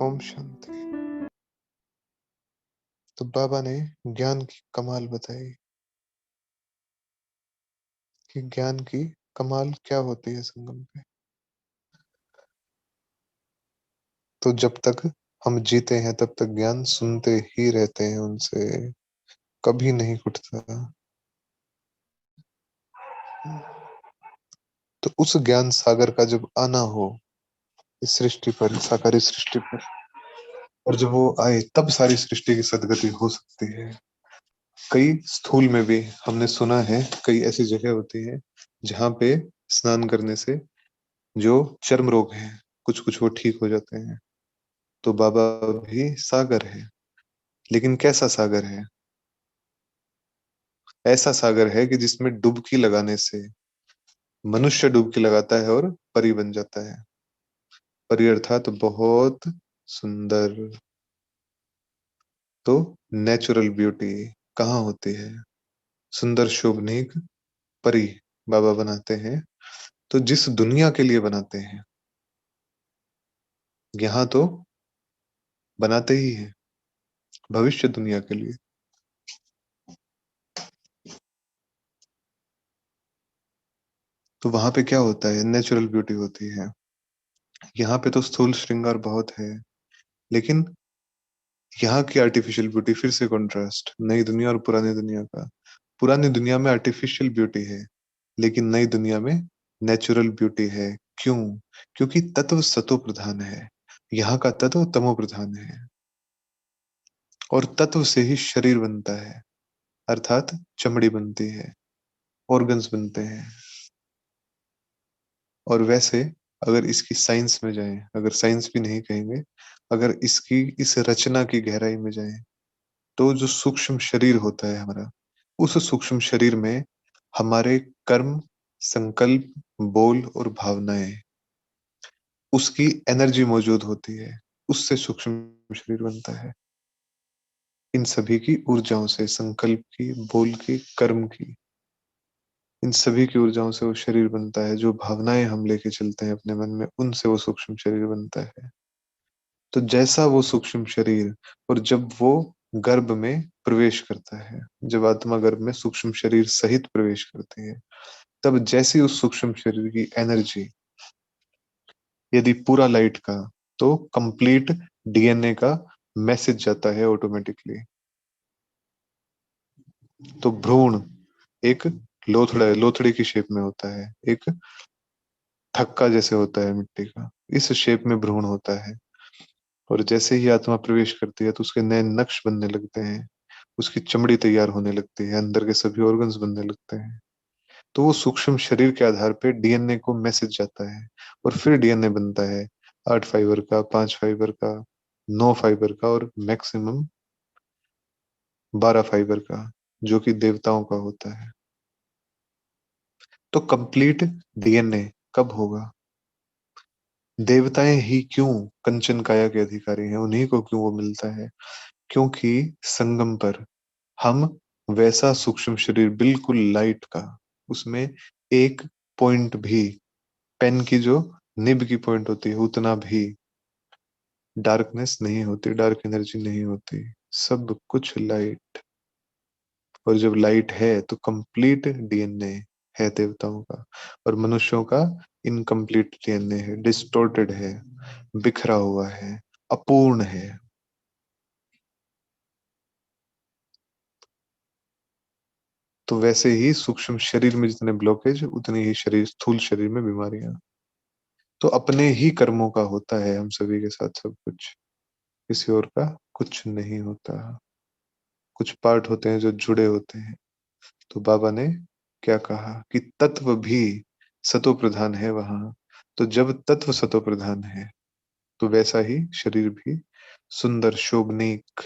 ओम शांति। तो बाबा ने ज्ञान की कमाल बताई कि ज्ञान की कमाल क्या होती है संगम पे। तो जब तक हम जीते हैं तब तक ज्ञान सुनते ही रहते हैं, उनसे कभी नहीं उठता। तो उस ज्ञान सागर का जब आना हो इस सृष्टि पर, साकारी सृष्टि पर, और जब वो आए तब सारी सृष्टि की सदगति हो सकती है। कई स्थूल में भी हमने सुना है, कई ऐसी जगह होती है जहाँ पे स्नान करने से जो चर्म रोग हैं कुछ कुछ वो ठीक हो जाते हैं। तो बाबा भी सागर है, लेकिन कैसा सागर है? ऐसा सागर है कि जिसमें डुबकी लगाने से मनुष्य डुबकी लगाता है और परी बन जाता है। परी अर्थात बहुत सुंदर। तो नेचुरल ब्यूटी कहाँ होती है? सुंदर शोभनीक परी बाबा बनाते हैं। तो जिस दुनिया के लिए बनाते हैं, यहाँ तो बनाते ही हैं भविष्य दुनिया के लिए। तो वहां पे क्या होता है? नेचुरल ब्यूटी होती है। यहाँ पे तो स्थूल श्रृंगार बहुत है, लेकिन यहाँ की आर्टिफिशियल ब्यूटी फिर से कॉन्ट्रास्ट, नई दुनिया और पुरानी दुनिया का। पुरानी दुनिया में आर्टिफिशियल ब्यूटी है, लेकिन नई दुनिया में नेचुरल ब्यूटी है। क्यों? क्योंकि तत्व सतो प्रधान है, यहाँ का तत्व तमो प्रधान है। और तत्व से ही शरीर बनता है, अर्थात चमड़ी बनती है, ऑर्गन्स बनते हैं। और वैसे अगर इसकी साइंस में जाएं, अगर साइंस भी नहीं कहेंगे, अगर इसकी इस रचना की गहराई में जाएं, तो जो सूक्ष्म शरीर होता है हमारा, उस सूक्ष्म शरीर में हमारे कर्म, संकल्प, बोल और भावनाएं, उसकी एनर्जी मौजूद होती है। उससे सूक्ष्म शरीर बनता है। इन सभी की ऊर्जाओं से, संकल्प की, बोल की, कर्म की, इन सभी की ऊर्जाओं से वो शरीर बनता है। जो भावनाएं हम लेके चलते हैं अपने मन में, उनसे वो सूक्ष्म शरीर बनता है। तो जैसा वो सूक्ष्म शरीर, और जब वो गर्भ में प्रवेश करता है, जब आत्मा गर्भ में सूक्ष्म शरीर सहित प्रवेश करती है, तब जैसी उस सूक्ष्म शरीर की एनर्जी, यदि पूरा लाइट का, तो कंप्लीट डीएनए का मैसेज जाता है ऑटोमेटिकली। तो भ्रूण एक लोथड़ा है, लोथड़े की शेप में होता है, एक थक्का जैसे होता है मिट्टी का, इस शेप में भ्रूण होता है। और जैसे ही आत्मा प्रवेश करती है तो उसके नए नक्श बनने लगते हैं, उसकी चमड़ी तैयार होने लगती है, अंदर के सभी ऑर्गन्स बनने लगते हैं। तो वो सूक्ष्म शरीर के आधार पे डीएनए को मैसेज जाता है, और फिर डीएनए बनता है 8 फाइबर का, 5 फाइबर का, 9 फाइबर का, और मैक्सिमम 12 फाइबर का, जो कि देवताओं का होता है। तो कंप्लीट डीएनए कब होगा? देवताएं ही क्यों कंचन काया के अधिकारी हैं, उन्हीं को क्यों वो मिलता है? क्योंकि संगम पर हम वैसा सूक्ष्म शरीर, बिल्कुल लाइट का, उसमें एक पॉइंट भी, पेन की जो निब की पॉइंट होती है उतना भी डार्कनेस नहीं होती, डार्क एनर्जी नहीं होती, सब कुछ लाइट। और जब लाइट है तो कंप्लीट डीएनए है देवताओं का, और मनुष्यों का इनकम्प्लीट डीएनए है, डिस्टोर्टेड है, बिखरा हुआ है, अपूर्ण है। तो वैसे ही सूक्ष्म शरीर में जितने ब्लॉकेज, उतनी ही शरीर, स्थूल शरीर में बीमारियां। तो अपने ही कर्मों का होता है हम सभी के साथ सब कुछ, किसी और का कुछ नहीं होता। कुछ पार्ट होते हैं जो जुड़े होते हैं। तो बाबा ने क्या कहा कि तत्व भी सतो प्रधान है वहां। तो जब तत्व सतो प्रधान है, तो वैसा ही शरीर भी सुंदर शोभनीक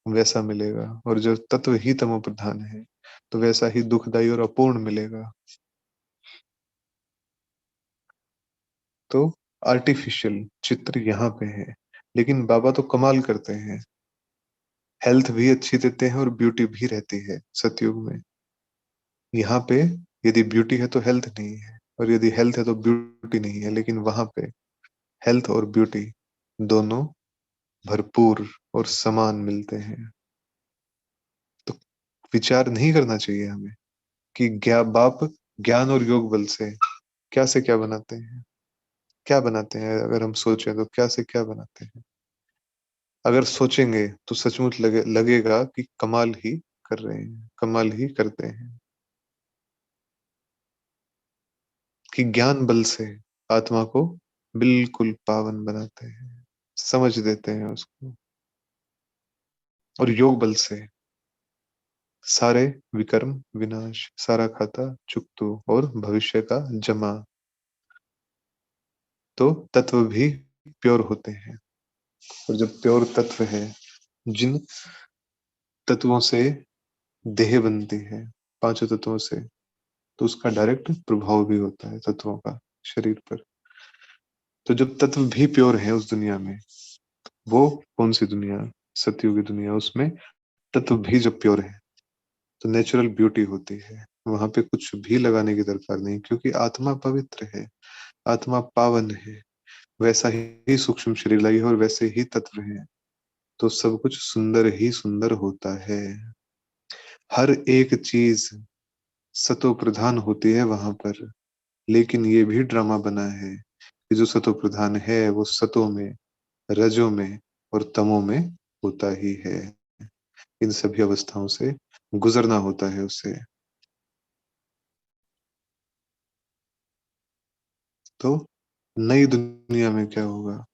वैसा मिलेगा। और जब तत्व ही तमो प्रधान है, तो वैसा ही दुखदाई और अपूर्ण मिलेगा। तो आर्टिफिशियल चित्र यहाँ पे है, लेकिन बाबा तो कमाल करते हैं। हेल्थ भी अच्छी देते हैं और ब्यूटी भी रहती है सतयुग में। यहाँ पे यदि ब्यूटी है तो हेल्थ नहीं है, और यदि हेल्थ है तो ब्यूटी नहीं है, लेकिन वहां पे हेल्थ और ब्यूटी दोनों भरपूर और समान मिलते हैं। तो विचार नहीं करना चाहिए हमें कि बाप ज्ञान और योग बल से क्या से क्या बनाते हैं, क्या बनाते हैं। अगर हम सोचें तो क्या से क्या बनाते हैं। अगर सोचेंगे तो सचमुच लगेगा कि कमाल ही कर रहे हैं, कमाल ही करते हैं। कि ज्ञान बल से आत्मा को बिल्कुल पावन बनाते हैं, समझ देते हैं उसको। और योग बल से सारे विकर्म विनाश, सारा खाता चुकतू और भविष्य का जमा। तो तत्व भी प्योर होते हैं। और जब प्योर तत्व है, जिन तत्वों से देह बनती है, पांचों तत्वों से, तो उसका डायरेक्ट प्रभाव भी होता है तत्वों का शरीर पर। तो जब तत्व भी प्योर है उस दुनिया में, वो कौन सी दुनिया, सतयुग की दुनिया, उसमें तत्व भी जब प्योर है तो नेचुरल ब्यूटी होती है। वहां पे कुछ भी लगाने की दरकार नहीं, क्योंकि आत्मा पवित्र है, आत्मा पावन है। वैसा ही सूक्ष्म शरीर लाई है और वैसे ही तत्व है, तो सब कुछ सुंदर ही सुंदर होता है। हर एक चीज सतो प्रधान होती है वहां पर। लेकिन ये भी ड्रामा बना है कि जो सतो प्रधान है वो सतों में, रजों में और तमों में होता ही है। इन सभी अवस्थाओं से गुजरना होता है उसे। तो नई दुनिया में क्या होगा?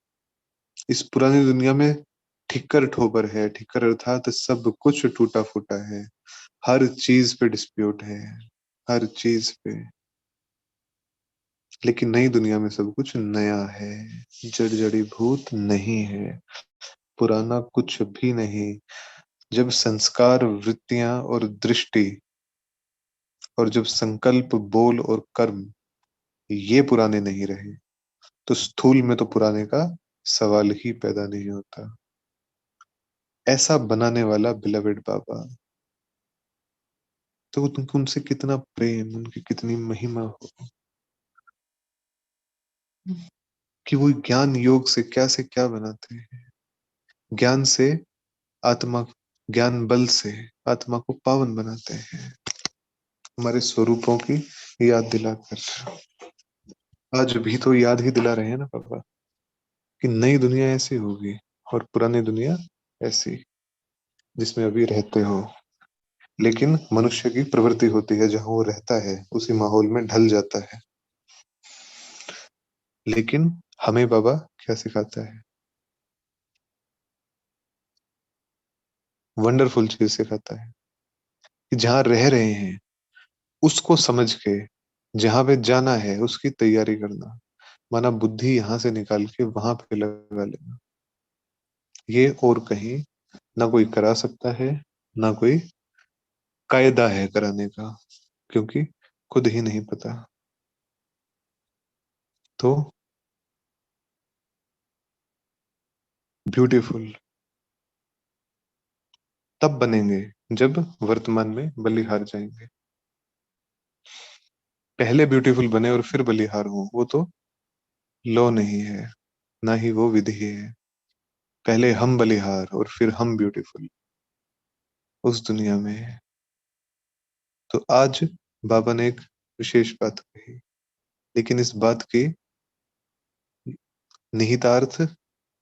इस पुरानी दुनिया में ठिक्कर ठोकर है। ठिक्कर अर्थात सब कुछ टूटा फूटा है, हर चीज पे डिस्प्यूट है, हर चीज पे। लेकिन नई दुनिया में सब कुछ नया है, जड़ जड़ी भूत नहीं है, पुराना कुछ भी नहीं। जब संस्कार, वृत्तियां और दृष्टि, और जब संकल्प, बोल और कर्म ये पुराने नहीं रहे, तो स्थूल में तो पुराने का सवाल ही पैदा नहीं होता। ऐसा बनाने वाला बिलवेड बाबा, तो तुमको उनसे कितना प्रेम, उनकी कितनी महिमा हो कि वो ज्ञान योग से क्या बनाते हैं। ज्ञान से आत्मा, ज्ञान बल से आत्मा को पावन बनाते हैं, हमारे स्वरूपों की याद दिलाकर। आज भी तो याद ही दिला रहे हैं ना पापा, कि नई दुनिया ऐसी होगी और पुरानी दुनिया ऐसी, जिसमें अभी रहते हो। लेकिन मनुष्य की प्रवृत्ति होती है, जहां वो रहता है उसी माहौल में ढल जाता है। लेकिन हमें बाबा क्या सिखाता है? वंडरफुल चीज सिखाता है कि जहां रह रहे हैं उसको समझ के, जहां पे जाना है उसकी तैयारी करना। माना बुद्धि यहाँ से निकाल के वहां पे लगा लेना। ये और कहीं ना कोई करा सकता है, ना कोई कायदा है कराने का, क्योंकि खुद ही नहीं पता। तो ब्यूटीफुल तब बनेंगे जब वर्तमान में बलिहार जाएंगे। पहले ब्यूटीफुल बने और फिर बलिहार हो, वो तो लॉ नहीं है, ना ही वो विधि है। पहले हम बलिहार और फिर हम ब्यूटीफुल उस दुनिया में है। तो आज बाबा ने एक विशेष बात कही, लेकिन इस बात की निहितार्थ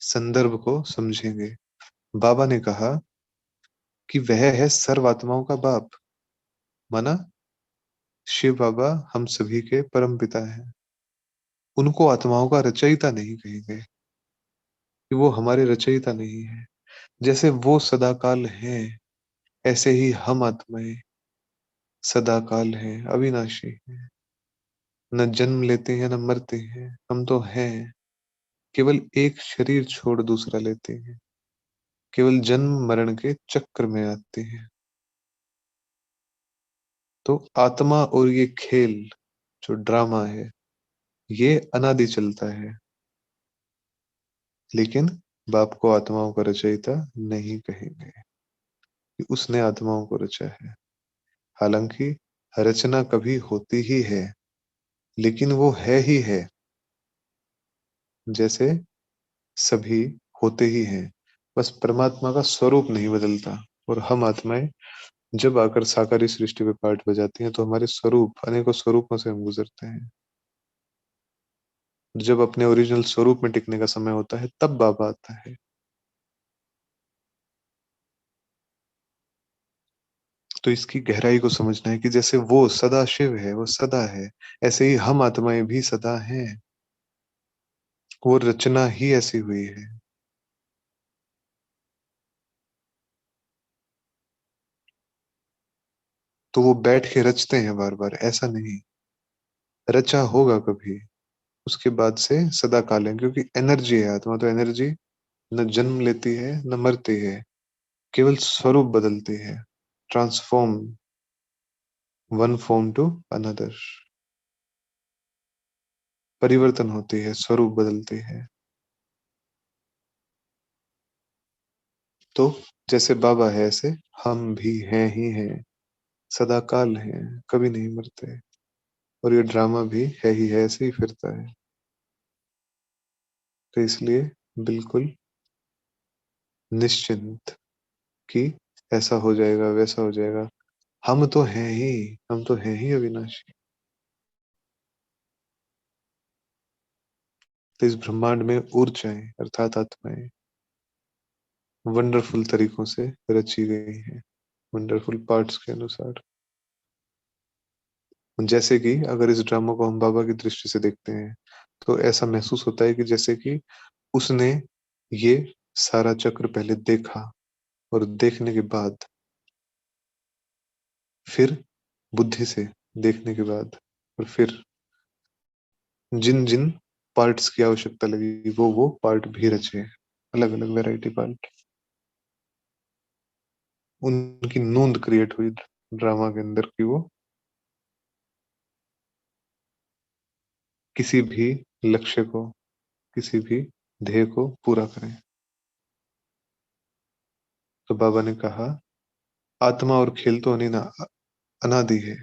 संदर्भ को समझेंगे। बाबा ने कहा कि वह है सर्वात्माओं का बाप। माना शिव बाबा हम सभी के परम पिता हैं। उनको आत्माओं का रचयिता नहीं कहेंगे, कि वो हमारे रचयिता नहीं है। जैसे वो सदाकाल हैं, ऐसे ही हम आत्माएं सदाकाल हैं, अविनाशी हैं। न जन्म लेते हैं न मरते हैं, हम तो हैं, केवल एक शरीर छोड़ दूसरा लेते हैं, केवल जन्म मरण के चक्र में आते हैं। तो आत्मा और ये खेल, जो ड्रामा है, ये अनादि चलता है। लेकिन बाप को आत्माओं का रचयिता नहीं कहेंगे, कि उसने आत्माओं को रचा है। हालांकि रचना कभी होती ही है, लेकिन वो है ही है, जैसे सभी होते ही हैं। बस परमात्मा का स्वरूप नहीं बदलता। और हम आत्माएँ जब आकर साकारी सृष्टि में पार्ट बजाती हैं, तो हमारे स्वरूप, अनेकों स्वरूपों से हम गुज़रते हैं। जब अपने ओरिजिनल स्वरूप में टिकने का समय होता है, तब बाबा आता है। तो इसकी गहराई को समझना है कि जैसे वो सदाशिव है, वो सदा है, ऐसे ही हम आत्माएँ भी सदा हैं। वो रचना ही ऐसी हुई है। तो वो बैठ के रचते हैं बार-बार, ऐसा नहीं। रचा होगा कभी, उसके बाद से सदा काल है, क्योंकि एनर्जी है आत्मा, तो एनर्जी न जन्म लेती है, न मरती है, केवल स्वरूप बदलती है। Transform one form to another, परिवर्तन होती है, स्वरूप बदलती है। तो जैसे बाबा है, ऐसे हम भी हैं ही हैं, सदा काल हैं, कभी नहीं मरते। और ये ड्रामा भी है ही है, ऐसे ही फिरता है। तो इसलिए बिल्कुल निश्चिंत कि ऐसा हो जाएगा, वैसा हो जाएगा। हम तो हैं ही, हम तो हैं ही अविनाशी। तो इस ब्रह्मांड में ऊर्जाएं अर्थात आत्माएं वंडरफुल तरीकों से रची गई हैं, वंडरफुल पार्ट्स के अनुसार। जैसे कि अगर इस ड्रामा को हम बाबा की दृष्टि से देखते हैं, तो ऐसा महसूस होता है कि जैसे कि उसने ये सारा चक्र पहले देखा, और देखने के बाद फिर बुद्धि से देखने के बाद, और फिर जिन जिन पार्ट्स की आवश्यकता लगी, वो पार्ट भी रचे, अलग अलग वैरायटी पार्ट। उनकी नोंद क्रिएट हुई ड्रामा के अंदर कि वो किसी भी लक्ष्य को, किसी भी ध्येय को पूरा करें। तो बाबा ने कहा, आत्मा और खेल तो अनादि है।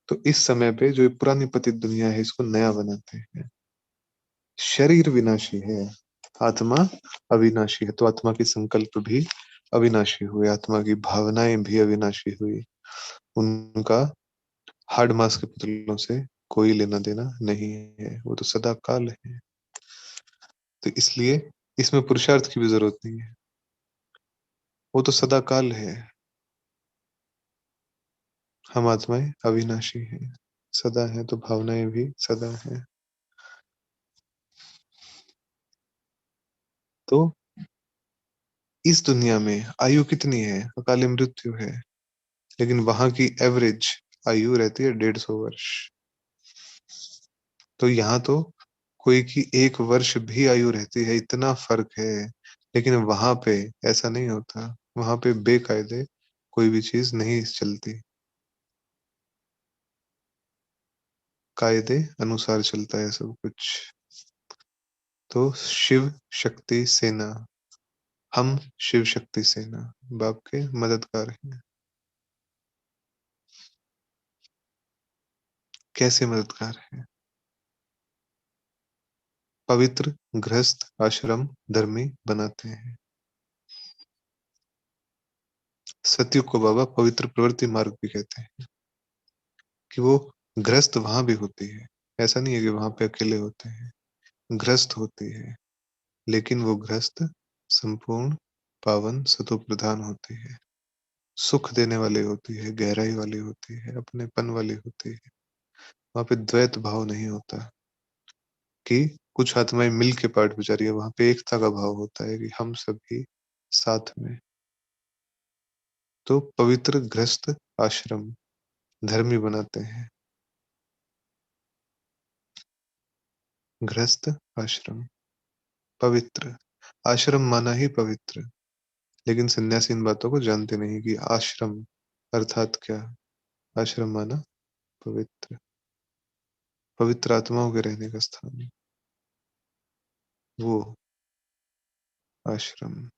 तो इस समय पे जो ये पुरानी पतित दुनिया है, इसको नया बनाते हैं। शरीर विनाशी है, आत्मा अविनाशी है। तो आत्मा की संकल्प भी अविनाशी हुए, आत्मा की भावनाएं भी अविनाशी हुई। उनका हार्ड मास के पुतलों से कोई लेना देना नहीं है, वो तो सदा काल है। तो इसलिए इसमें पुरुषार्थ की भी जरूरत नहीं है, वो तो सदा काल है। हम आत्माएं अविनाशी हैं, सदा है, तो भावनाएं भी सदा है। तो इस दुनिया में आयु कितनी है? अकाली मृत्यु है, लेकिन वहां की एवरेज आयु रहती है 150 वर्ष। तो यहाँ तो कोई की 1 वर्ष भी आयु रहती है, इतना फर्क है। लेकिन वहां पे ऐसा नहीं होता, वहां पे बेकायदे कोई भी चीज नहीं चलती, कायदे अनुसार चलता है सब कुछ। तो शिव शक्ति सेना, हम शिव शक्ति सेना बाप के मददगार हैं। कैसे मददगार हैं? पवित्र गृहस्थ आश्रम धर्मी बनाते हैं। सतयुग को बाबा पवित्र प्रवृत्ति मार्ग भी कहते हैं, कि वो गृहस्थ वहां भी होती है। ऐसा नहीं है कि वहां पे अकेले होते हैं, गृहस्थ होती है, लेकिन वो गृहस्थ संपूर्ण पावन सतो प्रधान होती है, सुख देने वाली होती है, गहराई वाली होती है, अपनेपन वाली होती है। वहां पे द्वैत भाव नहीं होता कि कुछ आत्माएं मिल के पाठ बजा रही है, वहां पे एकता का भाव होता है कि हम सभी साथ में। तो पवित्र गृहस्थ आश्रम धर्मी बनाते हैं। गृहस्थ आश्रम पवित्र, आश्रम माना ही पवित्र। लेकिन सन्यासी इन बातों को जानते नहीं कि आश्रम अर्थात क्या। आश्रम माना पवित्र, पवित्र आत्माओं के रहने का स्थान, वो आश्रम।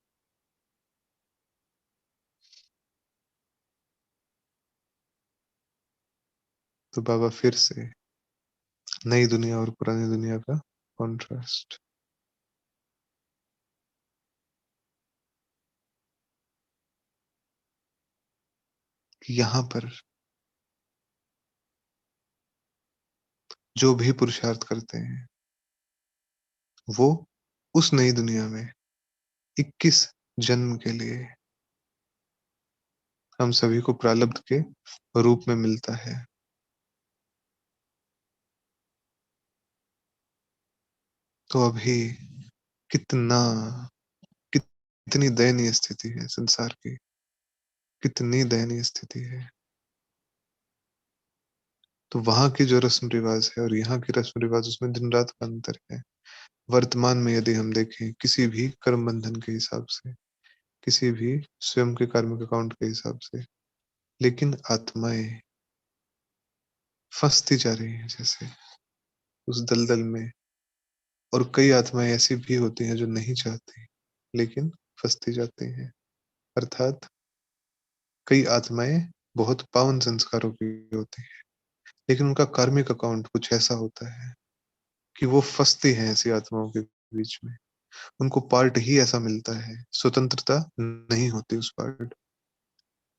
तो बाबा फिर से नई दुनिया और पुरानी दुनिया का कॉन्ट्रास्ट। कि यहाँ पर जो भी पुरुषार्थ करते हैं, वो उस नई दुनिया में 21 जन्म के लिए हम सभी को प्रारब्ध के रूप में मिलता है। तो अभी कितना कितनी दयनीय स्थिति है संसार की, कितनी दयनीय स्थिति है। तो वहां की जो रस्म रिवाज है और यहाँ की रस्म रिवाज, उसमें दिन रात का अंतर है। वर्तमान में यदि हम देखें किसी भी कर्म बंधन के हिसाब से, किसी भी स्वयं के कार्मिक अकाउंट के हिसाब से, लेकिन आत्माएं फंसती जा रही हैं जैसे उस दलदल में। और कई आत्माएं ऐसी भी होती हैं जो नहीं चाहती लेकिन फंसती जाती हैं। अर्थात कई आत्माएं बहुत पावन संस्कारों की होती हैं, लेकिन उनका कार्मिक अकाउंट कुछ ऐसा होता है कि वो फंसती हैं ऐसी आत्माओं के बीच में। उनको पार्ट ही ऐसा मिलता है, स्वतंत्रता नहीं होती उस पार्ट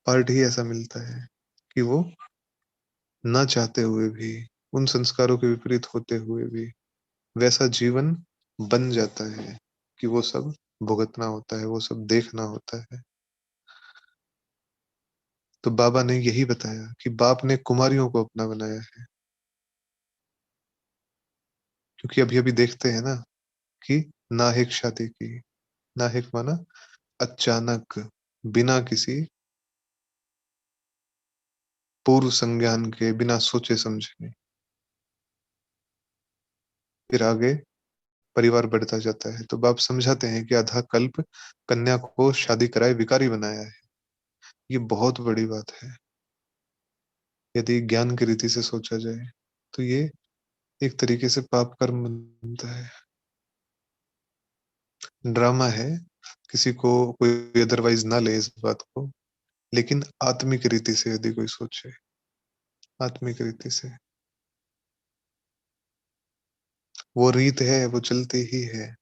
पार्ट ही ऐसा मिलता है कि वो ना चाहते हुए भी, उन संस्कारों के विपरीत होते हुए भी वैसा जीवन बन जाता है कि वो सब भुगतना होता है, वो सब देखना होता है। तो बाबा ने यही बताया कि बाप ने कुमारियों को अपना बनाया है, क्योंकि अभी अभी देखते हैं ना कि नाहिक शादी की, नाहिक माना अचानक, बिना किसी पूर्व संज्ञान के, बिना सोचे समझे, फिर आगे परिवार बढ़ता जाता है। तो बाप समझाते हैं कि आधा कल्प कन्या को शादी कराए विकारी बनाया है। ये बहुत बड़ी बात है यदि ज्ञान की रीति से सोचा जाए। तो ये एक तरीके से पाप कर्म बनता है, ड्रामा है। किसी को कोई अदरवाइज ना ले इस बात को, लेकिन आत्मिक रीति से यदि कोई सोचे, आत्मिक रीति से, वो रीत है, वो चलती ही है।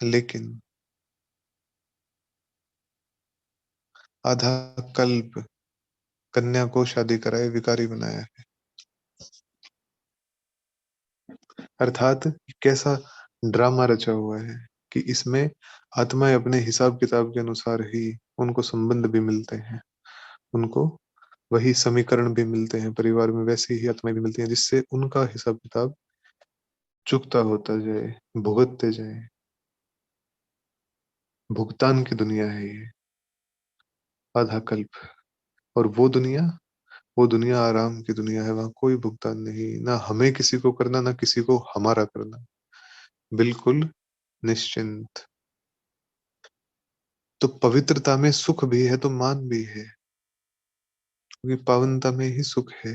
लेकिन आधा कल्प कन्या को शादी कराए विकारी बनाया है। अर्थात कैसा ड्रामा रचा हुआ है कि इसमें आत्माएं अपने हिसाब किताब के अनुसार ही, उनको संबंध भी मिलते हैं, उनको वही समीकरण भी मिलते हैं परिवार में, वैसे ही आत्माएं भी मिलती हैं, जिससे उनका हिसाब किताब चुकता होता जाए, भुगतते जाए। भुगतान की दुनिया है ये आधा कल्प। और वो दुनिया आराम की दुनिया है, वहां कोई भुगतान नहीं, ना हमें किसी को करना, ना किसी को हमारा करना, बिल्कुल निश्चिंत। तो पवित्रता में सुख भी है तो मान भी है, क्योंकि पावनता में ही सुख है।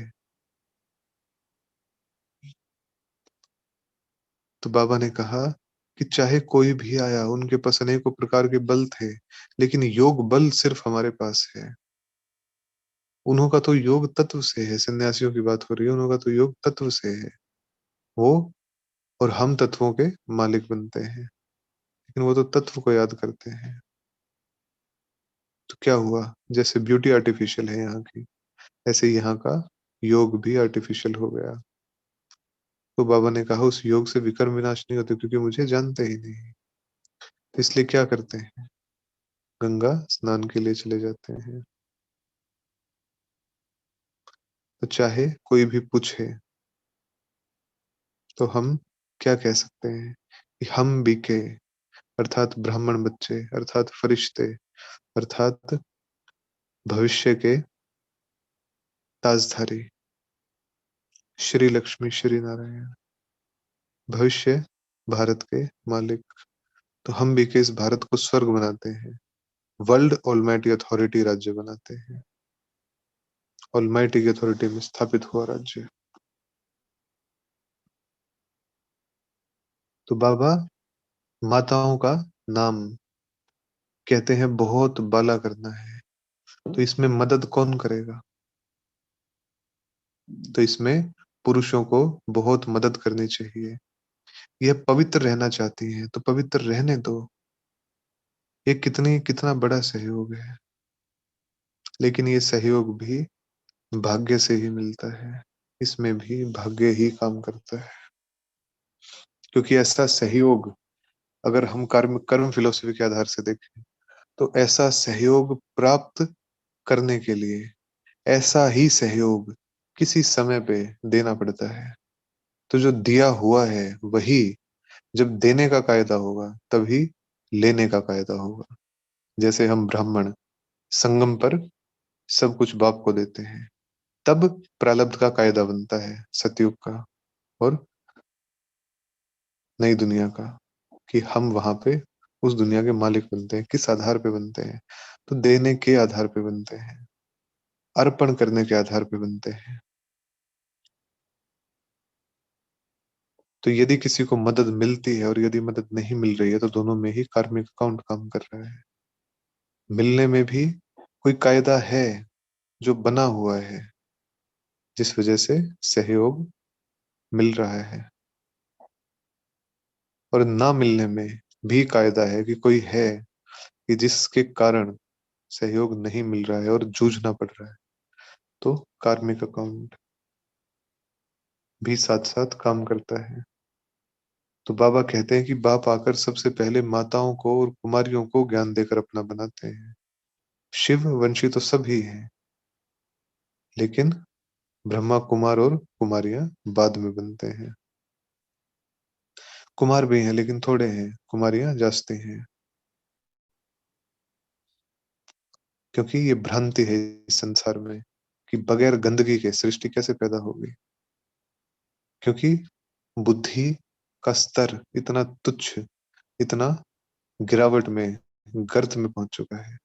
तो बाबा ने कहा कि चाहे कोई भी आया, उनके पास अनेकों प्रकार के बल थे, लेकिन योग बल सिर्फ हमारे पास है। उन्हों का तो योग तत्व से है, सन्यासियों की बात हो रही है, उन्हों का तो योग तत्व से है। वो और हम तत्वों के मालिक बनते हैं, लेकिन वो तो तत्व को याद करते हैं। तो क्या हुआ, जैसे ब्यूटी आर्टिफिशियल है यहाँ की, ऐसे यहाँ का योग भी आर्टिफिशियल हो गया। तो बाबा ने कहा उस योग से विकर्म विनाश नहीं होते, क्योंकि मुझे जानते ही नहीं। तो इसलिए क्या करते हैं, गंगा स्नान के लिए चले जाते हैं। तो चाहे कोई भी पूछे तो हम क्या कह सकते हैं कि हम बीके, अर्थात ब्राह्मण बच्चे, अर्थात फरिश्ते, अर्थात भविष्य के ताजधारी, श्री लक्ष्मी श्री नारायण, भविष्य भारत के मालिक। तो हम भी के इस भारत को स्वर्ग बनाते हैं, वर्ल्ड ऑलमाइटी अथॉरिटी राज्य बनाते हैं, ऑलमाइटी की अथॉरिटी में स्थापित हुआ राज्य। तो बाबा माताओं का नाम कहते हैं बहुत बाला करना है, तो इसमें मदद कौन करेगा। तो इसमें पुरुषों को बहुत मदद करनी चाहिए। यह पवित्र रहना चाहती है तो पवित्र रहने दो। ये कितना बड़ा सहयोग है। लेकिन ये सहयोग भी भाग्य से ही मिलता है। इसमें भी भाग्य ही काम करता है, क्योंकि ऐसा सहयोग, अगर हम कर्म कर्म फिलोसफी के आधार से देखें, तो ऐसा सहयोग प्राप्त करने के लिए ऐसा ही सहयोग किसी समय पे देना पड़ता है। तो जो दिया हुआ है वही जब देने का कायदा होगा तभी लेने का कायदा होगा। जैसे हम ब्राह्मण संगम पर सब कुछ बाप को देते हैं, तब प्रारब्ध का कायदा बनता है सतयुग का और नई दुनिया का, कि हम वहां पे उस दुनिया के मालिक बनते हैं। किस आधार पे बनते हैं? तो देने के आधार पे बनते हैं, अर्पण करने के आधार पे बनते हैं। तो यदि किसी को मदद मिलती है और यदि मदद नहीं मिल रही है, तो दोनों में ही कार्मिक अकाउंट काम कर रहा है। मिलने में भी कोई कायदा है जो बना हुआ है, जिस वजह से सहयोग मिल रहा है, और ना मिलने में भी कायदा है कि कोई है कि जिसके कारण सहयोग नहीं मिल रहा है और जूझना पड़ रहा है। तो कार्मिक अकाउंट भी साथ साथ काम करता है। तो बाबा कहते हैं कि बाप आकर सबसे पहले माताओं को और कुमारियों को ज्ञान देकर अपना बनाते हैं। शिव वंशी तो सभी हैं, लेकिन ब्रह्मा कुमार और कुमारियां बाद में बनते हैं। कुमार भी हैं लेकिन थोड़े हैं, कुमारियां जास्ती हैं। क्योंकि ये भ्रांति है इस संसार में कि बगैर गंदगी के सृष्टि कैसे पैदा होगी। क्योंकि बुद्धि का स्तर इतना तुच्छ, इतना गिरावट में, गर्त में पहुंच चुका है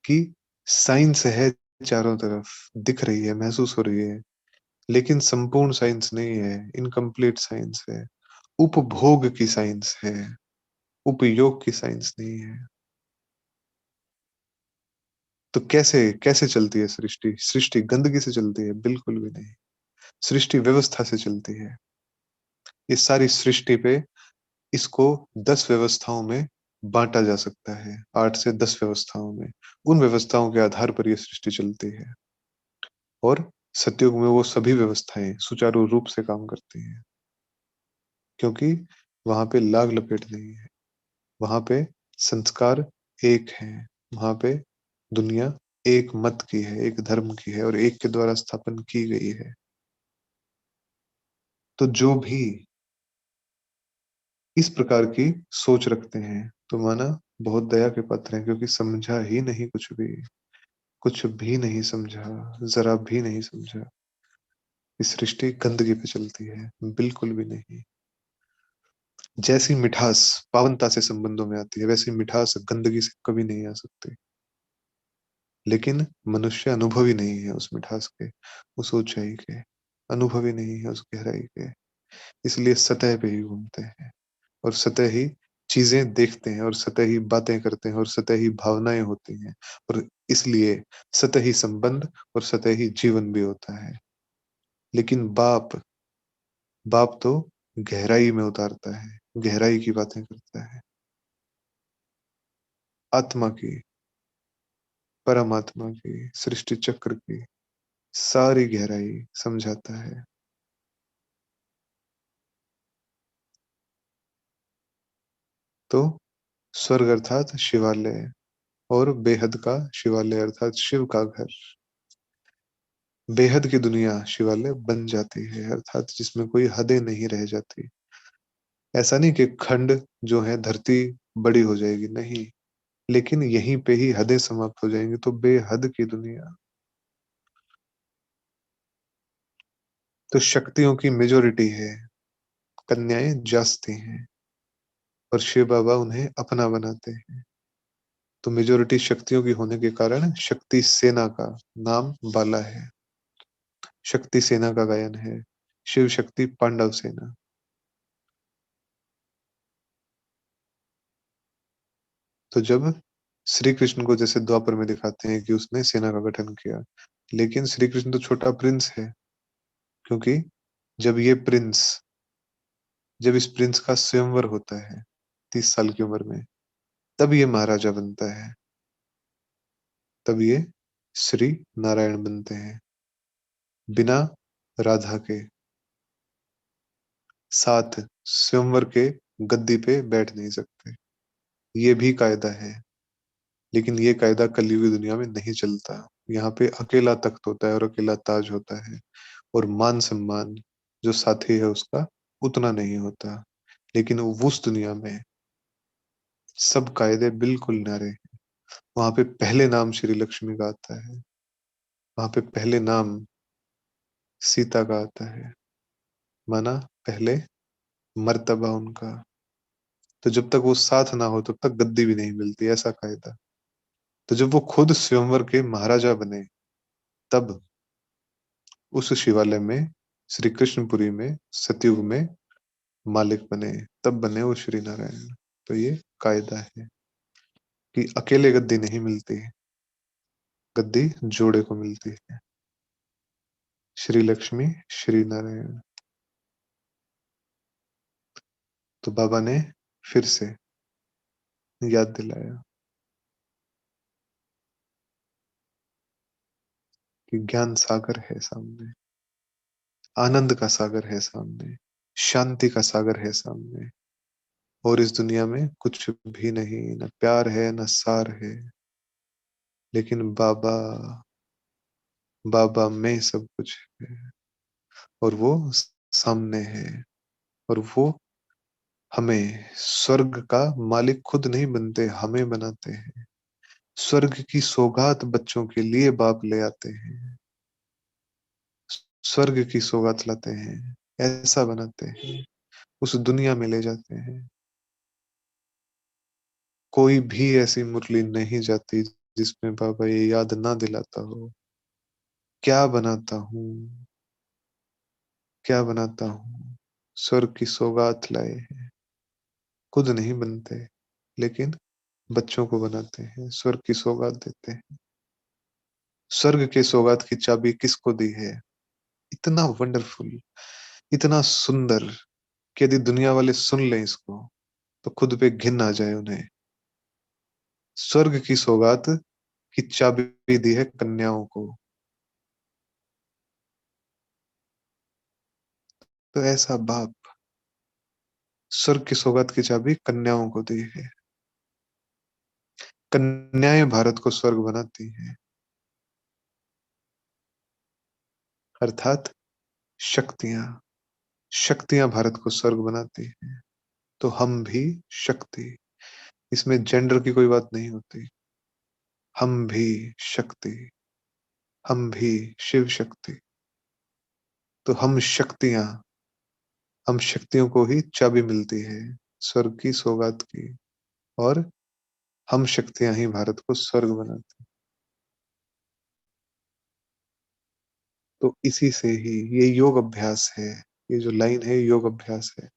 कि साइंस है चारों तरफ, दिख रही है, महसूस हो रही है, लेकिन संपूर्ण साइंस नहीं है, इनकम्प्लीट साइंस है, उपभोग की साइंस है, उपयोग की साइंस नहीं है। तो कैसे कैसे चलती है सृष्टि? सृष्टि गंदगी से चलती है? बिल्कुल भी नहीं। सृष्टि व्यवस्था से चलती है। इस सारी सृष्टि पे इसको 10 व्यवस्थाओं में बांटा जा सकता है, 8 से 10 व्यवस्थाओं में। उन व्यवस्थाओं के आधार पर यह सृष्टि चलती है, और सतयुग में वो सभी व्यवस्थाएं सुचारू रूप से काम करती हैं, क्योंकि वहां पे लाग लपेट नहीं है। वहां पे संस्कार एक है, वहां पे दुनिया एक मत की है, एक धर्म की है, और एक के द्वारा स्थापन की गई है। तो जो भी इस प्रकार की सोच रखते हैं, तो माना बहुत दया के पात्र हैं, क्योंकि समझा ही नहीं कुछ भी, कुछ भी नहीं समझा, जरा भी नहीं समझा। इस सृष्टि गंदगी पे चलती है? बिल्कुल भी नहीं। जैसी मिठास पावनता से संबंधों में आती है, वैसी मिठास गंदगी से कभी नहीं आ सकती। लेकिन मनुष्य अनुभवी नहीं है उस मिठास के, उस ऊंचाई के, अनुभवी नहीं है उस गहराई के। इसलिए सतह पे ही घूमते हैं, और सतह ही चीजें देखते हैं, और सतह ही बातें करते हैं, और सतह ही भावनाएं होती हैं, और इसलिए सतह ही संबंध और सतह ही जीवन भी होता है। लेकिन बाप बाप तो गहराई में उतारता है, गहराई की बातें करता है, आत्मा की, परमात्मा की, सृष्टि चक्र की सारी गहराई समझाता है। तो स्वर्ग अर्थात शिवालय, और बेहद का शिवालय अर्थात शिव का घर। बेहद की दुनिया शिवालय बन जाती है, अर्थात जिसमें कोई हदें नहीं रह जाती। ऐसा नहीं कि खंड जो है धरती बड़ी हो जाएगी, नहीं, लेकिन यहीं पे ही हदें समाप्त हो जाएंगी, तो बेहद की दुनिया। तो शक्तियों की मेजोरिटी है, कन्याएं जास्ती हैं, और शिव बाबा उन्हें अपना बनाते हैं। तो मेजोरिटी शक्तियों की होने के कारण शक्ति सेना का नाम बाला है। शक्ति सेना का गायन है, शिव शक्ति पांडव सेना। तो जब श्री कृष्ण को जैसे द्वापर में दिखाते हैं कि उसने सेना का गठन किया, लेकिन श्री कृष्ण तो छोटा प्रिंस है, क्योंकि जब ये प्रिंस जब इस प्रिंस का स्वयंवर होता है 30 साल की उम्र में, तब ये महाराजा बनता है, तब ये श्री नारायण बनते हैं। बिना राधा के साथ स्वयंवर के गद्दी पे बैठ नहीं सकते। ये भी कायदा है, लेकिन ये कायदा कलयुगी दुनिया में नहीं चलता। यहाँ पे अकेला तख्त होता है और अकेला ताज होता है, और मान सम्मान जो साथी है उसका उतना नहीं होता। लेकिन उस दुनिया में सब कायदे बिल्कुल न्यारे। वहां पे पहले नाम श्री लक्ष्मी का आता है, वहां पे पहले नाम सीता का आता है, माना पहले मर्तबा उनका। तो जब तक वो साथ ना हो तब तक गद्दी भी नहीं मिलती, ऐसा कायदा। तो जब वो खुद स्वयंवर के महाराजा बने, तब उस शिवालय में, श्री कृष्णपुरी में, सतयुग में मालिक बने, तब बने वो श्री नारायण। तो ये कायदा है कि अकेले गद्दी नहीं मिलती, गद्दी जोड़े को मिलती है। श्री लक्ष्मी, श्री नारायण। तो बाबा ने फिर से याद दिलाया कि ज्ञान सागर है सामने, आनंद का सागर है सामने, शांति का सागर है सामने, और इस दुनिया में कुछ भी नहीं, न प्यार है न सार है, लेकिन बाबा, बाबा में सब कुछ है। और वो सामने है, और वो हमें स्वर्ग का मालिक खुद नहीं बनते, हमें बनाते हैं। स्वर्ग की सौगात बच्चों के लिए बाप ले आते हैं, स्वर्ग की सौगात लाते हैं, ऐसा बनाते हैं, उस दुनिया में ले जाते हैं। कोई भी ऐसी मुरली नहीं जाती जिसमें बाबा ये याद ना दिलाता हो, क्या बनाता हूँ, क्या बनाता हूँ। स्वर्ग की सौगात लाए हैं, खुद नहीं बनते, लेकिन बच्चों को बनाते हैं, स्वर्ग की सौगात देते हैं। स्वर्ग के सौगात की चाबी किसको दी है? इतना वंडरफुल, इतना सुंदर कि यदि दुनिया वाले सुन लें इसको तो खुद पे घिन आ जाए उन्हें। स्वर्ग की सौगात की चाबी दी है कन्याओं को। तो ऐसा बाप स्वर्ग की सौगात की चाबी कन्याओं को दी है। कन्याएं भारत को स्वर्ग बनाती हैं, अर्थात शक्तियां, शक्तियां भारत को स्वर्ग बनाती हैं। तो हम भी शक्ति, इसमें जेंडर की कोई बात नहीं होती। हम भी शक्ति, हम भी शिव शक्ति। तो हम शक्तियों को ही चाबी मिलती है स्वर्ग की सौगात की, और हम शक्तियां ही भारत को स्वर्ग बनाती। तो इसी से ही ये योग अभ्यास है, ये जो लाइन है ये योग अभ्यास है।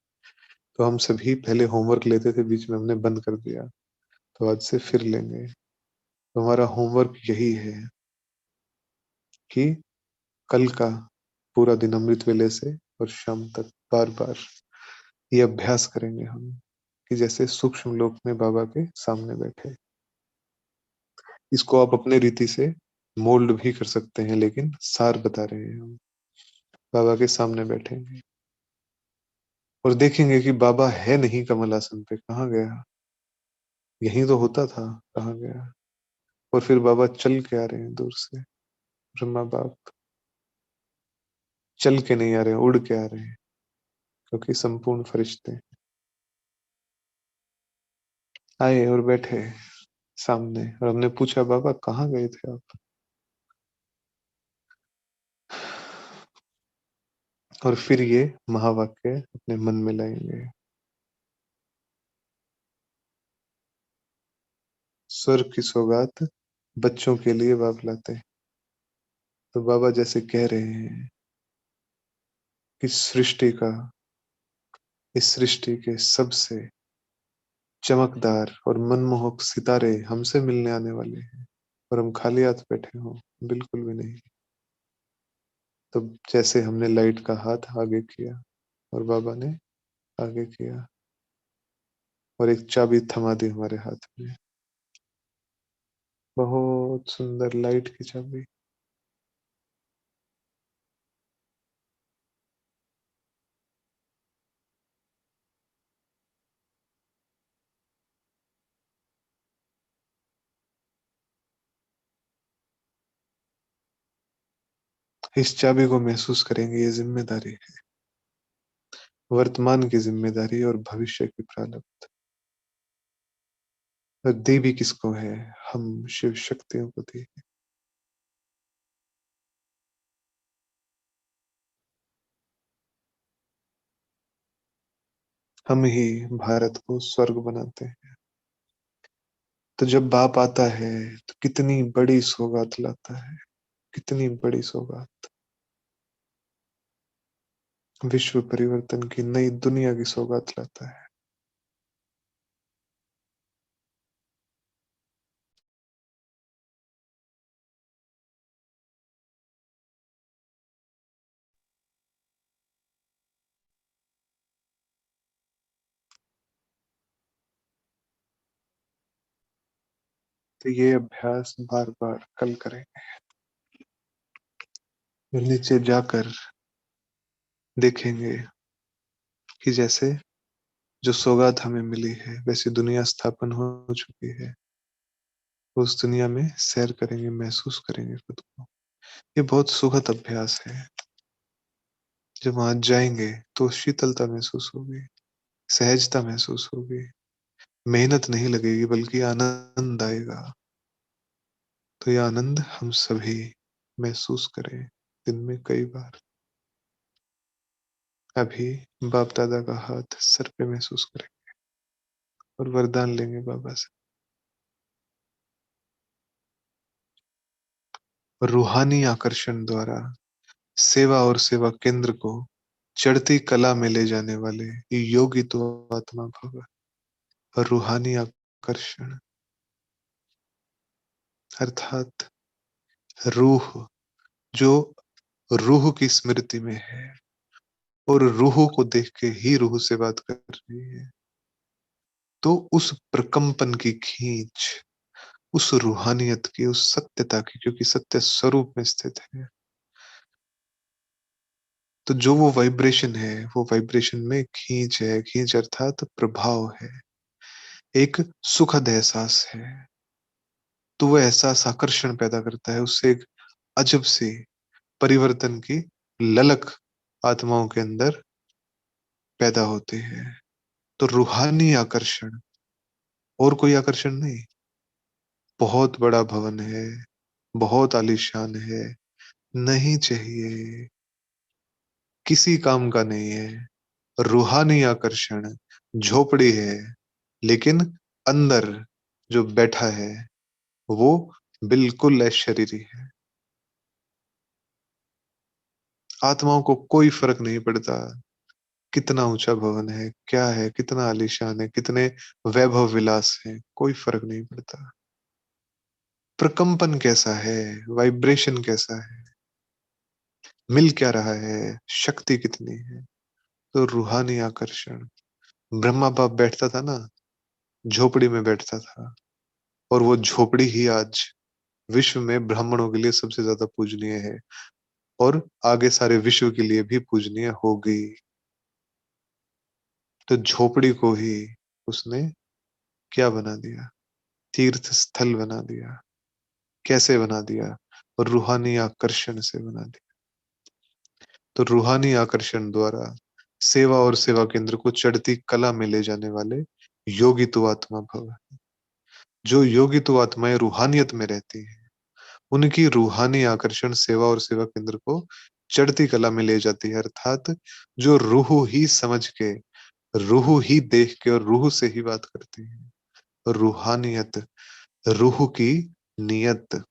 तो हम सभी पहले होमवर्क लेते थे, बीच में हमने बंद कर दिया, तो आज से फिर लेंगे। तो हमारा होमवर्क यही है कि कल का पूरा दिन अमृत वेले से और शाम तक बार बार ये अभ्यास करेंगे हम, कि जैसे सूक्ष्म लोक में बाबा के सामने बैठे। इसको आप अपने रीति से मोल्ड भी कर सकते हैं, लेकिन सार बता रहे हैं हम। बाबा के सामने बैठेंगे और देखेंगे कि बाबा है नहीं कमल आसन पे, कहाँ गया? यहीं तो होता था, कहाँ गया? और फिर बाबा चल के आ रहे हैं दूर से, ब्रह्मा बाप चल के नहीं आ रहे हैं, उड़ के आ रहे हैं, क्योंकि संपूर्ण फरिश्ते आए और बैठे सामने। और हमने पूछा, बाबा कहाँ गए थे आप? और फिर ये महावाक्य अपने मन में लाएंगे, स्वर्ग की सौगात बच्चों के लिए बाप लाते हैं। तो बाबा जैसे कह रहे हैं कि सृष्टि का, इस सृष्टि के सबसे चमकदार और मनमोहक सितारे हमसे मिलने आने वाले हैं, और हम खाली हाथ बैठे हों, बिल्कुल भी नहीं। तो जैसे हमने लाइट का हाथ आगे किया और बाबा ने आगे किया, और एक चाबी थमा दी हमारे हाथ में, बहुत सुंदर लाइट की चाबी। इस चाबी को महसूस करेंगे, ये जिम्मेदारी है, वर्तमान की जिम्मेदारी और भविष्य की प्रारब्ध। और दी भी किसको है? हम शिव शक्तियों को दी। हम ही भारत को स्वर्ग बनाते हैं। तो जब बाप आता है तो कितनी बड़ी सौगात लाता है, कितनी बड़ी सौगात। विश्व परिवर्तन की, नई दुनिया की सौगात लाता है। तो ये अभ्यास बार बार कल करें। नीचे जाकर देखेंगे कि जैसे जो सौगात हमें मिली है वैसी दुनिया स्थापन हो चुकी है। उस दुनिया में सैर करेंगे, महसूस करेंगे खुद को। ये बहुत सुखद अभ्यास है। जब वहां जाएंगे तो शीतलता महसूस होगी, सहजता महसूस होगी, मेहनत नहीं लगेगी बल्कि आनंद आएगा। तो ये आनंद हम सभी महसूस करें दिन में कई बार। अभी बाप दादा का हाथ सर पे महसूस करें और वरदान लेंगे बाबा से। रूहानी आकर्षण द्वारा सेवा और सेवा केंद्र को चढ़ती कला में ले जाने वाले योगी तो आत्मा भव। रूहानी आकर्षण अर्थात रूह, जो रूह की स्मृति में है और रूह को देख के ही रूह से बात कर रही है, तो उस प्रकंपन की खींच, उस रूहानियत की, उस सत्यता की, क्योंकि सत्य स्वरूप में स्थित है। तो जो वो वाइब्रेशन है, वो वाइब्रेशन में खींच है। खींच अर्थात प्रभाव है, एक सुखद एहसास है। तो वो एहसास आकर्षण पैदा करता है, उससे एक अजब सी परिवर्तन की ललक आत्माओं के अंदर पैदा होती है। तो रूहानी आकर्षण, और कोई आकर्षण नहीं। बहुत बड़ा भवन है, बहुत आलीशान है, नहीं चाहिए, किसी काम का नहीं है। रूहानी आकर्षण झोपड़ी है, लेकिन अंदर जो बैठा है वो बिल्कुल अशरीरी है। आत्माओं को कोई फर्क नहीं पड़ता कितना ऊंचा भवन है, क्या है, कितना आलीशान है, कितने वैभव विलास है, कोई फर्क नहीं पड़ता। प्रकंपन कैसा है, वाइब्रेशन कैसा है, मिल क्या रहा है, शक्ति कितनी है। तो रूहानी आकर्षण। ब्रह्मा बाप बैठता था ना, झोपड़ी में बैठता था, और वो झोपड़ी ही आज विश्व में ब्राह्मणों के लिए सबसे ज्यादा पूजनीय है, और आगे सारे विश्व के लिए भी पूजनीय होगी। तो झोपड़ी को ही उसने क्या बना दिया? तीर्थ स्थल बना दिया। कैसे बना दिया? रूहानी आकर्षण से बना दिया। तो रूहानी आकर्षण द्वारा सेवा और सेवा केंद्र को चढ़ती कला में ले जाने वाले योगी तो आत्मा भव। जो योगी तो आत्माएं रूहानियत में रहती हैं, उनकी रूहानी आकर्षण सेवा और सेवा केंद्र को चढ़ती कला में ले जाती है। अर्थात जो रूह ही समझ के, रूह ही देख के और रूह से ही बात करती है। रूहानियत, रूह की नियत,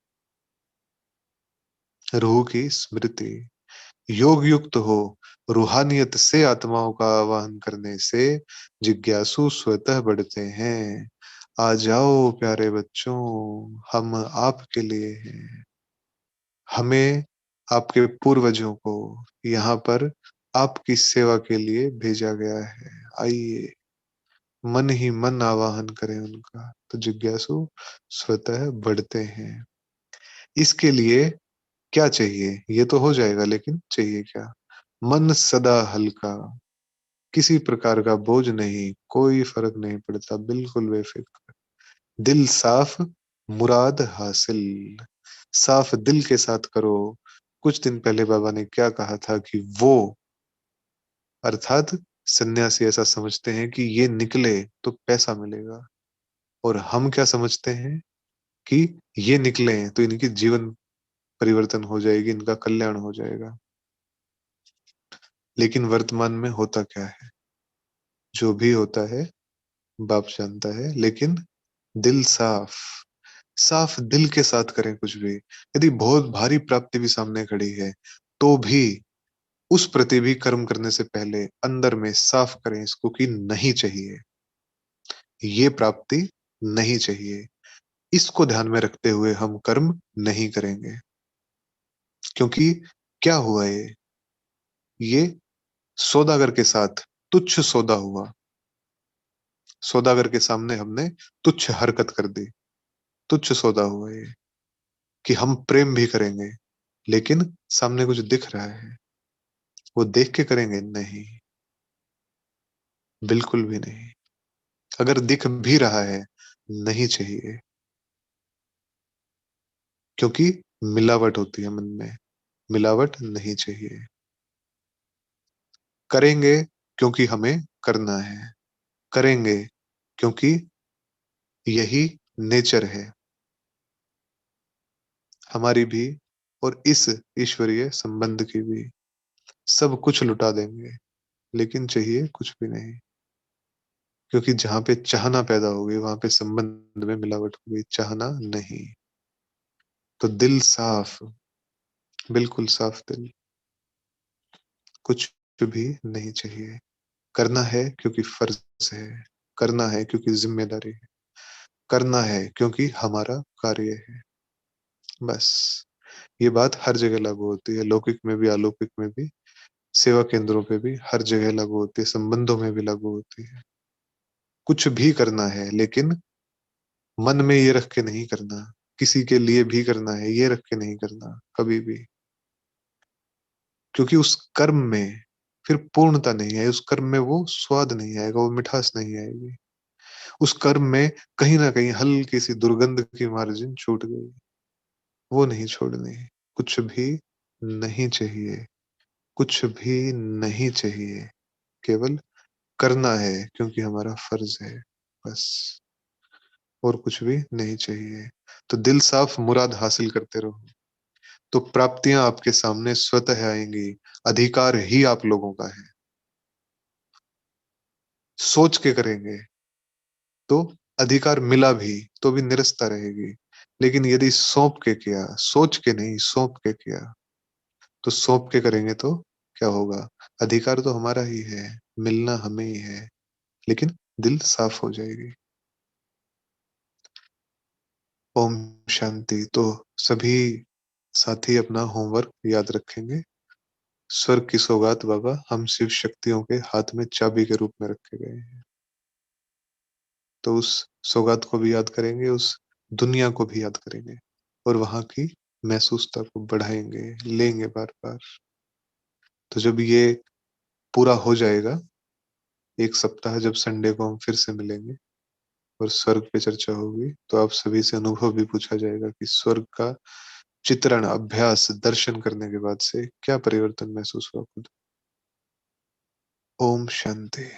रूह की स्मृति, योग युक्त हो रूहानियत से आत्माओं का आवाहन करने से जिज्ञासु स्वतः बढ़ते हैं। आ जाओ प्यारे बच्चों, हम आपके लिए हैं। हमें आपके पूर्वजों को यहाँ पर आपकी सेवा के लिए भेजा गया है। आइए, मन ही मन आवाहन करें उनका। तो जिज्ञासु स्वतः बढ़ते हैं। इसके लिए क्या चाहिए? ये तो हो जाएगा, लेकिन चाहिए क्या? मन सदा हल्का, किसी प्रकार का बोझ नहीं, कोई फर्क नहीं पड़ता, बिल्कुल बेफिक्र। दिल साफ, मुराद हासिल। साफ दिल के साथ करो। कुछ दिन पहले बाबा ने क्या कहा था कि वो, अर्थात सन्यासी ऐसा समझते हैं कि ये निकले तो पैसा मिलेगा, और हम क्या समझते हैं कि ये निकले तो इनकी जीवन परिवर्तन हो जाएगी, इनका कल्याण हो जाएगा। लेकिन वर्तमान में होता क्या है? जो भी होता है बाप जानता है, लेकिन दिल साफ, साफ दिल के साथ करें कुछ भी। यदि बहुत भारी प्राप्ति भी सामने खड़ी है, तो भी उस प्रति भी कर्म करने से पहले अंदर में साफ करें इसको कि नहीं चाहिए, ये प्राप्ति नहीं चाहिए। इसको ध्यान में रखते हुए हम कर्म नहीं करेंगे। क्योंकि क्या हुआ, ये सौदागर के साथ तुच्छ सौदा हुआ। सौदागर के सामने हमने तुच्छ हरकत कर दी, तुच्छ सौदा हुआ ये, कि हम प्रेम भी करेंगे, लेकिन सामने कुछ दिख रहा है, वो देख के करेंगे? नहीं, बिल्कुल भी नहीं। अगर दिख भी रहा है, नहीं चाहिए, क्योंकि मिलावट होती है मन में, मिलावट नहीं चाहिए। करेंगे क्योंकि हमें करना है, करेंगे क्योंकि यही नेचर है हमारी भी, और इस ईश्वरीय संबंध की भी। सब कुछ लुटा देंगे, लेकिन चाहिए कुछ भी नहीं। क्योंकि जहां पे चाहना पैदा हो गई, वहां पे संबंध में मिलावट हो गई, चाहना नहीं। तो दिल साफ, बिल्कुल साफ दिल, कुछ भी नहीं चाहिए। करना है क्योंकि फर्ज है, करना है क्योंकि जिम्मेदारी है, करना है क्योंकि हमारा कार्य है। बस ये बात हर जगह लागू होती है, लौकिक में भी, अलौकिक में भी, सेवा केंद्रों पे भी, हर जगह लागू होती है, संबंधों में भी लागू होती है। कुछ भी करना है, लेकिन मन में ये रख के नहीं करना, किसी के लिए भी करना है ये रख के नहीं करना कभी भी। क्योंकि उस कर्म में फिर पूर्णता नहीं है, उस कर्म में वो स्वाद नहीं आएगा, वो मिठास नहीं आएगी। उस कर्म में कहीं ना कहीं हल्की सी दुर्गंध की मार्जिन छूट गई, वो नहीं छोड़नी। कुछ भी नहीं चाहिए, कुछ भी नहीं चाहिए, केवल करना है क्योंकि हमारा फर्ज है, बस, और कुछ भी नहीं चाहिए। तो दिल साफ, मुराद हासिल करते रहो, तो प्राप्तियां आपके सामने स्वतः आएंगी। अधिकार ही आप लोगों का है। सोच के करेंगे तो अधिकार मिला भी तो भी निरस्ता रहेगी, लेकिन यदि सौंप के किया, सोच के नहीं सौंप के किया, तो सौंप के करेंगे तो क्या होगा? अधिकार तो हमारा ही है, मिलना हमें ही है, लेकिन दिल साफ हो जाएगी। ओम शांति। तो सभी साथी अपना होमवर्क याद रखेंगे। स्वर्ग की सौगात बाबा हम शिव शक्तियों के हाथ में चाबी के रूप में रखे गए हैं। तो उस सौगात को भी याद करेंगे, उस दुनिया को भी याद करेंगे, और वहां की महसूसता को बढ़ाएंगे, लेंगे बार बार। तो जब ये पूरा हो जाएगा, एक सप्ताह, जब संडे को हम फिर से मिलेंगे और स्वर्ग पे चर्चा होगी, तो आप सभी से अनुभव भी पूछा जाएगा कि स्वर्ग का चित्रण, अभ्यास, दर्शन करने के बाद से क्या परिवर्तन महसूस हुआ खुद। ओम शांति।